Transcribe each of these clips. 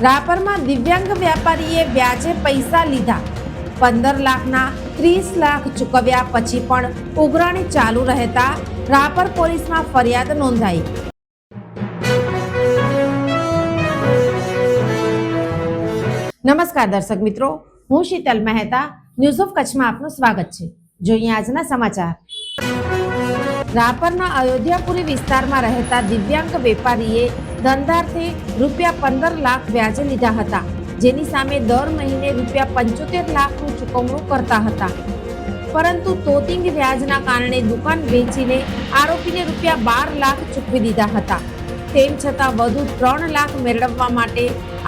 રાપરમાં દિવ્યાંગ વ્યાપારીએ વ્યાજે પૈસા લીધા, 15 લાખના 30 લાખ ચૂકવ્યા પછી પણ ઉઘરાણી ચાલુ રહેતા રાપર પોલીસમાં ફરિયાદ નોંધાઈ। નમસ્કાર દર્શક મિત્રો, હું શીતલ મહેતા, ન્યૂઝ ઓફ કચ્છમાં આપનું સ્વાગત છે। જોઈએ આજના સમાચાર। રાપરના અયોધ્યાપુરી વિસ્તારમાં રહેતા દિવ્યાંગ વેપારીએ ધંધાર્થે ₹15 લાખ વ્યાજે લીધા હતા, જેની સામે દર મહિને ₹75 લાખનું ચૂકવણું કરતા હતા, પરંતુ તોતિંગ વ્યાજના કારણે દુકાન વેચીને આરોપીને ₹12 લાખ ચૂકવી દીધા હતા। તેમ છતાં વધુ 3 લાખ મેળવવા માટે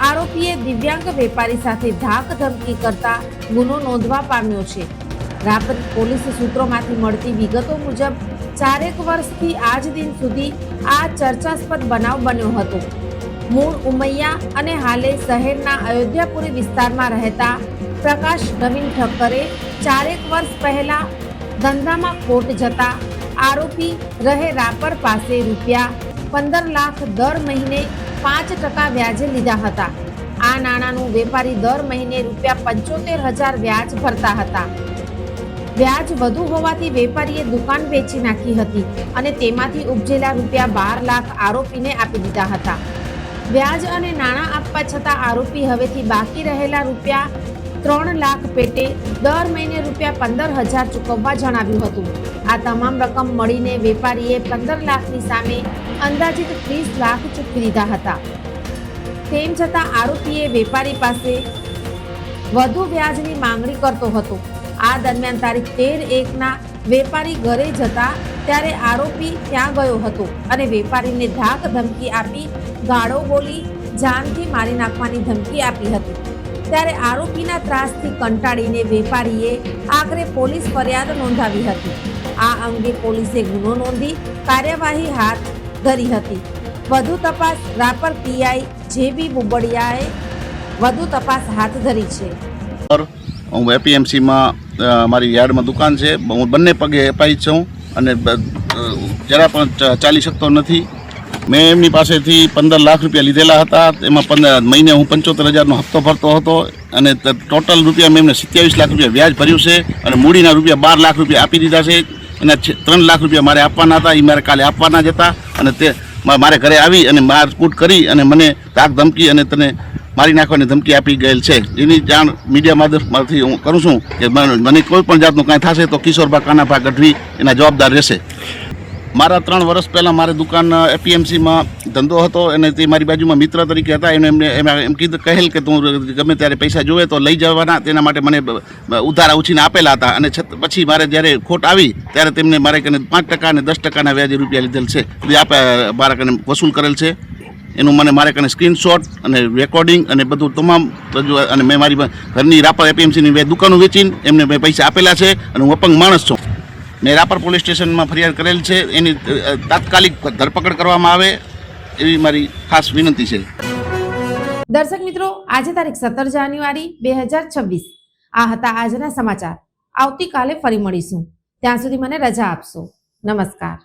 આરોપીએ દિવ્યાંગ વેપારી સાથે ધાક ધમકી કરતા ગુનો નોંધવા પામ્યો છે। રાપર પોલીસ સૂત્રોમાંથી મળતી વિગતો મુજબ 4 વર્ષથી આજ દિન સુધી આ ચર્ચાસ્પદ બનાવ બન્યો હતો। મૂળ ઉમૈયા અને હાલે શહેરના અયોધ્યાપુરી વિસ્તારમાં રહેતા પ્રકાશ નવીન ઠક્કરે 4 વર્ષ પહેલા ધંધામાં ખોટ જતા આરોપી રહે રાપર પાસે ₹15 લાખ દર મહિને 5% વ્યાજે લીધા હતા। આ નાણાંનું વેપારી દર મહિને ₹75,000 વ્યાજ ભરતા હતા। વ્યાજ વધુ હોવાથી વેપારીએ દુકાન વેચી નાખી હતી અને તેમાંથી ઉપજેલા ₹12 લાખ આરોપીને આપી દીધા હતા। વ્યાજ અને નાણાં આપવા છતાં આરોપી હવેથી બાકી રહેલા ₹3 લાખ પેટે દર મહિને ₹15,000 ચૂકવવા જણાવ્યું હતું। આ તમામ રકમ મળીને વેપારીએ 15 લાખની સામે અંદાજિત 30 લાખ ચૂકવી દીધા હતા। તેમ છતાં આરોપીએ વેપારી પાસે વધુ વ્યાજની માંગણી કરતો હતો। આ દરમિયાન તારીખ 13/1ના વેપારી ઘરે જતા ત્યારે આરોપી ત્યાં ગયો હતો અને વેપારીને ધાક ધમકી આપી ગાળો બોલી જાનથી મારી નાખવાની ધમકી આપી હતી। ત્યારે આરોપીના ત્રાસથી કંટાળીને વેપારીએ આખરે પોલીસ ફરિયાદ નોંધાવી હતી। આ અંગે પોલીસે ગુનો નોંધી કાર્યવાહી હાથ ધરી હતી। વધુ તપાસ રાપર પીઆઈ જેબી બુબડિયાએ વધુ તપાસ હાથ ધરી છે। હું એપીએમસીમાં મારી યાર્ડમાં દુકાન છે। હું બંને પગે અપાઈ છું અને જરા પણ ચાલી શકતો નથી। મેં એમની પાસેથી ₹15 લાખ લીધેલા હતા। એમાં મહિને હું 75,000નો હપ્તો ભરતો હતો અને ટોટલ રૂપિયા મેં એમને ₹27 લાખ વ્યાજ ભર્યું છે અને મૂડીના ₹12 લાખ આપી દીધા છે અને ₹3 લાખ મારે આપવાના હતા, એ મારે કાલે આપવાના જ હતા અને તે મારે ઘરે આવી અને મારકૂટ કરી અને મને ધાક ધમકી અને તને મારી નાખવાની ધમકી આપી ગયેલ છે। એની જાણ મીડિયા માધ્યમથી હું કરું છું કે મને કોઈ પણ જાતનું કાંઈ થશે તો કિશોરભા કાનાભા ગઢવી એના જવાબદાર રહેશે। મારા 3 વર્ષ પહેલાં મારી દુકાન એપીએમસીમાં ધંધો હતો અને તે મારી બાજુમાં મિત્ર તરીકે હતા। એમ કહેલ કે તું ગમે ત્યારે પૈસા જોવે તો લઈ જવાના, તેના માટે મને ઉધારા ઉછીને આપેલા હતા અને પછી મારે જ્યારે ખોટ આવી ત્યારે તેમને મારે કને 5% અને 10%ના વ્યાજે રૂપિયા લીધેલ છે, મારા કને વસૂલ કરેલ છે। એનું મારે કને સ્ક્રીનશોટ અને રેકોર્ડિંગ અને બધું તમામ અને મેં મારી ઘરની રાપર એપીએમસીની 2 દુકાનો વેચીને એમને મેં પૈસા આપેલા છે અને હું અપંગ માણસ છું। મેં રાપર પોલીસ સ્ટેશનમાં ફરિયાદ કરેલ છે, એની તાત્કાલિક ધરપકડ કરવામાં આવે એવી મારી ખાસ વિનંતી છે। દર્શક મિત્રો, આજે તારીખ 17 જાન્યુઆરી 2026 આ હતા આજના સમાચાર। આવતીકાલે ફરી મળીશું, ત્યાં સુધી મને રજા આપશો। નમસ્કાર।